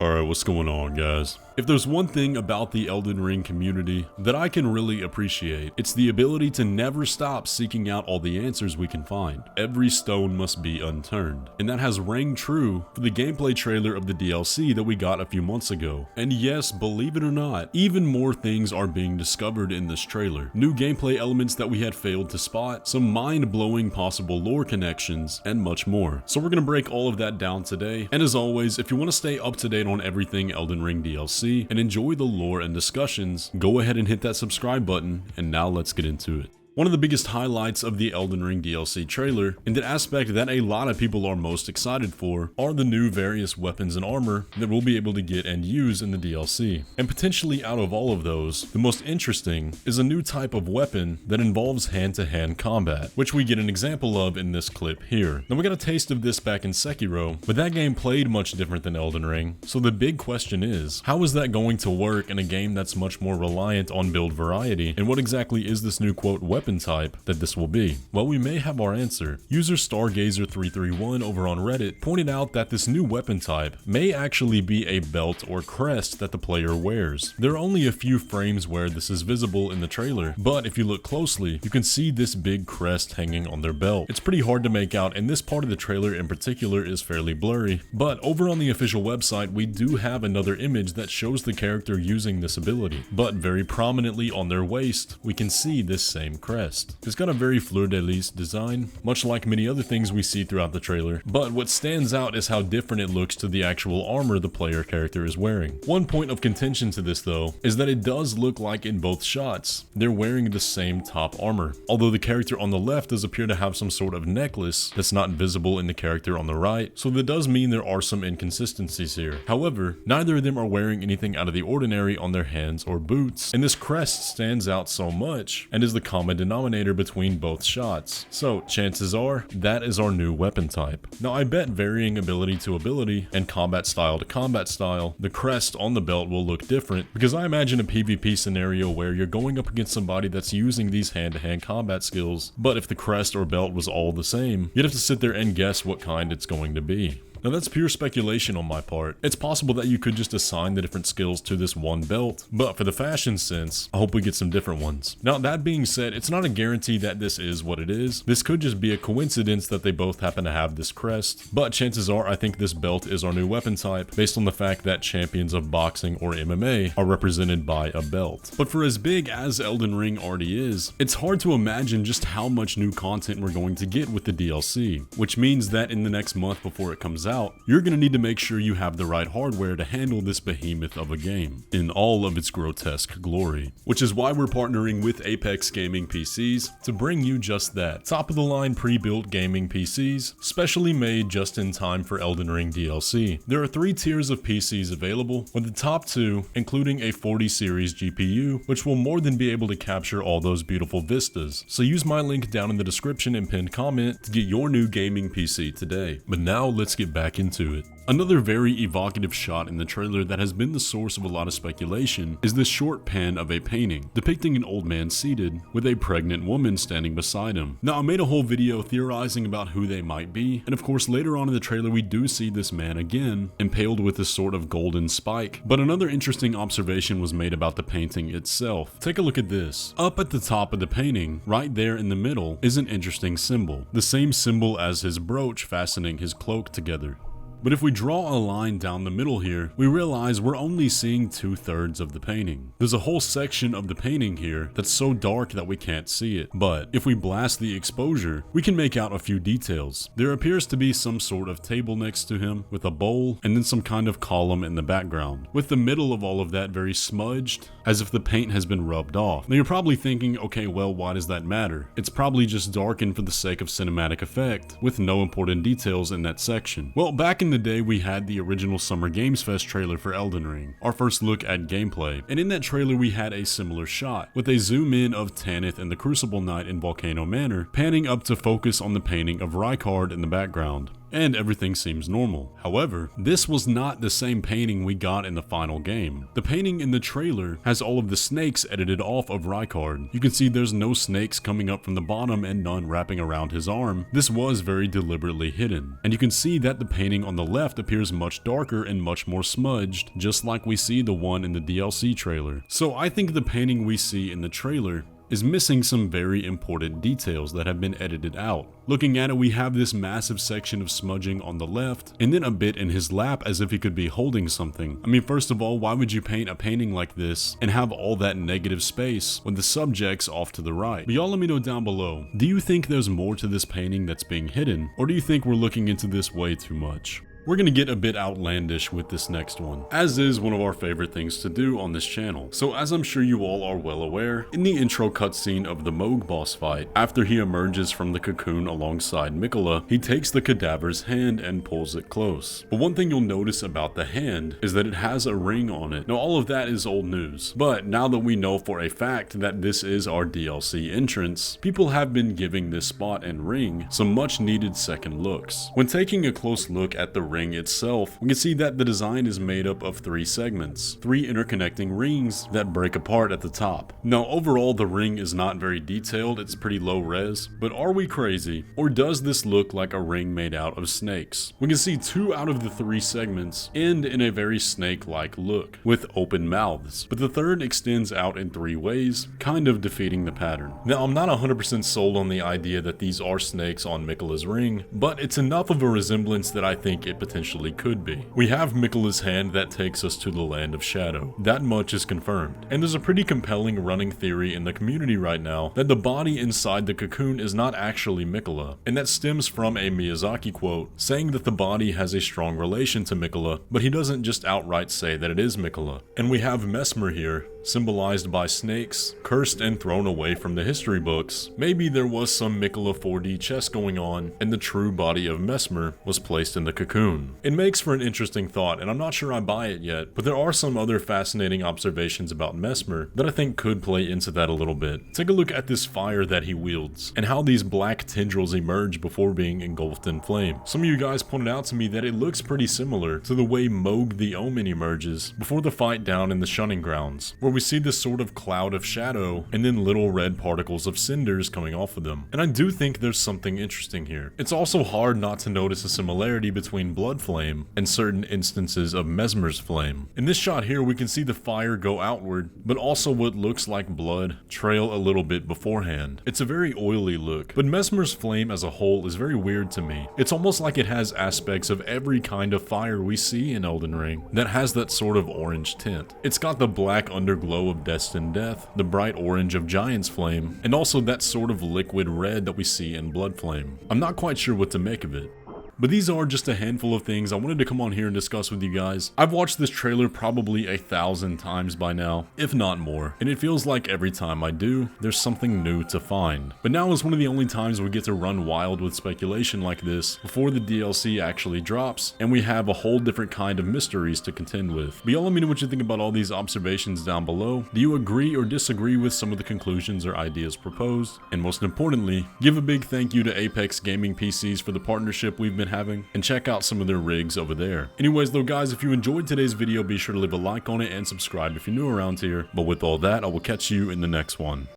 Alright, what's going on, guys? If there's one thing about the Elden Ring community that I can really appreciate, it's the ability to never stop seeking out all the answers we can find. Every stone must be unturned. And that has rang true for the gameplay trailer of the DLC that we got a few months ago. And yes, believe it or not, even more things are being discovered in this trailer. New gameplay elements that we had failed to spot, some mind-blowing possible lore connections, and much more. So we're gonna break all of that down today. And as always, if you want to stay up to date on everything Elden Ring DLC and enjoy the lore and discussions, go ahead and hit that subscribe button, and now let's get into it. One of the biggest highlights of the Elden Ring DLC trailer, and the aspect that a lot of people are most excited for, are the new various weapons and armor that we'll be able to get and use in the DLC. And potentially out of all of those, the most interesting is a new type of weapon that involves hand-to-hand combat, which we get an example of in this clip here. Now we got a taste of this back in Sekiro, but that game played much different than Elden Ring, so the big question is, how is that going to work in a game that's much more reliant on build variety, and what exactly is this new quote weapon type that this will be? Well, we may have our answer. User Stargazer331 over on Reddit pointed out that this new weapon type may actually be a belt or crest that the player wears. There are only a few frames where this is visible in the trailer, but if you look closely, you can see this big crest hanging on their belt. It's pretty hard to make out, and this part of the trailer in particular is fairly blurry, but over on the official website, we do have another image that shows the character using this ability, but very prominently on their waist, we can see this same crest. It's got a very fleur-de-lis design, much like many other things we see throughout the trailer, but what stands out is how different it looks to the actual armor the player character is wearing. One point of contention to this though, is that it does look like in both shots, they're wearing the same top armor, although the character on the left does appear to have some sort of necklace that's not visible in the character on the right, so that does mean there are some inconsistencies here. However, neither of them are wearing anything out of the ordinary on their hands or boots, and this crest stands out so much, and is the common denominator between both shots. So chances are that is our new weapon type. Now I bet varying ability to ability and combat style to combat style, the crest on the belt will look different, because I imagine a PvP scenario where you're going up against somebody that's using these hand-to-hand combat skills, but if the crest or belt was all the same, you'd have to sit there and guess what kind it's going to be. Now that's pure speculation on my part. It's possible that you could just assign the different skills to this one belt, but for the fashion sense, I hope we get some different ones. Now that being said, it's not a guarantee that this is what it is. This could just be a coincidence that they both happen to have this crest, but chances are I think this belt is our new weapon type based on the fact that champions of boxing or MMA are represented by a belt. But for as big as Elden Ring already is, it's hard to imagine just how much new content we're going to get with the DLC, which means that in the next month before it comes out, you're going to need to make sure you have the right hardware to handle this behemoth of a game in all of its grotesque glory, which is why we're partnering with Apex Gaming PCs to bring you just that. Top of the line pre-built gaming PCs, specially made just in time for Elden Ring DLC. There are 3 tiers of PCs available, with the top 2 including a 40 series GPU, which will more than be able to capture all those beautiful vistas. So use my link down in the description and pinned comment to get your new gaming PC today. But now let's get back into it. Another very evocative shot in the trailer that has been the source of a lot of speculation is this short pan of a painting depicting an old man seated with a pregnant woman standing beside him. Now I made a whole video theorizing about who they might be, and of course later on in the trailer we do see this man again, impaled with this sort of golden spike. But another interesting observation was made about the painting itself. Take a look at this. Up at the top of the painting, right there in the middle, is an interesting symbol. The same symbol as his brooch fastening his cloak together. But if we draw a line down the middle here, we realize we're only seeing 2/3 of the painting. There's a whole section of the painting here that's so dark that we can't see it. But if we blast the exposure, we can make out a few details. There appears to be some sort of table next to him with a bowl and then some kind of column in the background, with the middle of all of that very smudged, as if the paint has been rubbed off. Now you're probably thinking, okay, well, why does that matter? It's probably just darkened for the sake of cinematic effect, with no important details in that section. Well, back in the day we had the original Summer Games Fest trailer for Elden Ring, our first look at gameplay, and in that trailer we had a similar shot, with a zoom in of Tanith and the Crucible Knight in Volcano Manor, panning up to focus on the painting of Rykard in the background. and everything seems normal. However, this was not the same painting we got in the final game. The painting in the trailer has all of the snakes edited off of Rykard. You can see there's no snakes coming up from the bottom and none wrapping around his arm. This was very deliberately hidden, and you can see that the painting on the left appears much darker and much more smudged, just like we see the one in the DLC trailer. So I think the painting we see in the trailer is missing some very important details that have been edited out. Looking at it, we have this massive section of smudging on the left, and then a bit in his lap as if he could be holding something. I mean, first of all, why would you paint a painting like this and have all that negative space when the subject's off to the right? But y'all let me know down below, do you think there's more to this painting that's being hidden, or do you think we're looking into this way too much? We're gonna get a bit outlandish with this next one, as is one of our favorite things to do on this channel. So as I'm sure you all are well aware, in the intro cutscene of the Moog boss fight, after he emerges from the cocoon alongside Miquella, he takes the cadaver's hand and pulls it close. But one thing you'll notice about the hand is that it has a ring on it. Now all of that is old news, but now that we know for a fact that this is our DLC entrance, people have been giving this spot and ring some much needed second looks. When taking a close look at the ring itself, we can see that the design is made up of 3 segments, 3 interconnecting rings that break apart at the top. Now overall the ring is not very detailed, it's pretty low res, but are we crazy? Or does this look like a ring made out of snakes? We can see 2 out of the 3 segments end in a very snake-like look, with open mouths, but the third extends out in 3 ways, kind of defeating the pattern. Now I'm not 100% sold on the idea that these are snakes on Miquella's ring, but it's enough of a resemblance that I think it potentially could be. We have Miquella's hand that takes us to the Land of Shadow. That much is confirmed. And there's a pretty compelling running theory in the community right now that the body inside the cocoon is not actually Miquella. And that stems from a Miyazaki quote saying that the body has a strong relation to Miquella, but he doesn't just outright say that it is Miquella. And we have Messmer here, symbolized by snakes, cursed and thrown away from the history books. Maybe there was some Miquella 4D chess going on, and the true body of Messmer was placed in the cocoon. It makes for an interesting thought, and I'm not sure I buy it yet, but there are some other fascinating observations about Messmer that I think could play into that a little bit. Take a look at this fire that he wields, and how these black tendrils emerge before being engulfed in flame. Some of you guys pointed out to me that it looks pretty similar to the way Moog the Omen emerges before the fight down in the Shunning Grounds, where we see this sort of cloud of shadow and then little red particles of cinders coming off of them. And I do think there's something interesting here. It's also hard not to notice a similarity between Blood Flame and certain instances of Messmer's flame. In this shot here, we can see the fire go outward, but also what looks like blood trail a little bit beforehand. It's a very oily look, but Messmer's flame as a whole is very weird to me. It's almost like it has aspects of every kind of fire we see in Elden Ring that has that sort of orange tint. It's got the black underglow of Destined Death, the bright orange of Giant's Flame, and also that sort of liquid red that we see in Blood Flame. I'm not quite sure what to make of it. But these are just a handful of things I wanted to come on here and discuss with you guys. I've watched this trailer probably 1,000 times by now, if not more, and it feels like every time I do, there's something new to find. But now is one of the only times we get to run wild with speculation like this before the DLC actually drops, and we have a whole different kind of mysteries to contend with. But y'all let me know what you think about all these observations down below. Do you agree or disagree with some of the conclusions or ideas proposed? And most importantly, give a big thank you to Apex Gaming PCs for the partnership we've been having, and check out some of their rigs over there. Anyways though guys, if you enjoyed today's video, be sure to leave a like on it and subscribe if you're new around here. But with all that, I will catch you in the next one.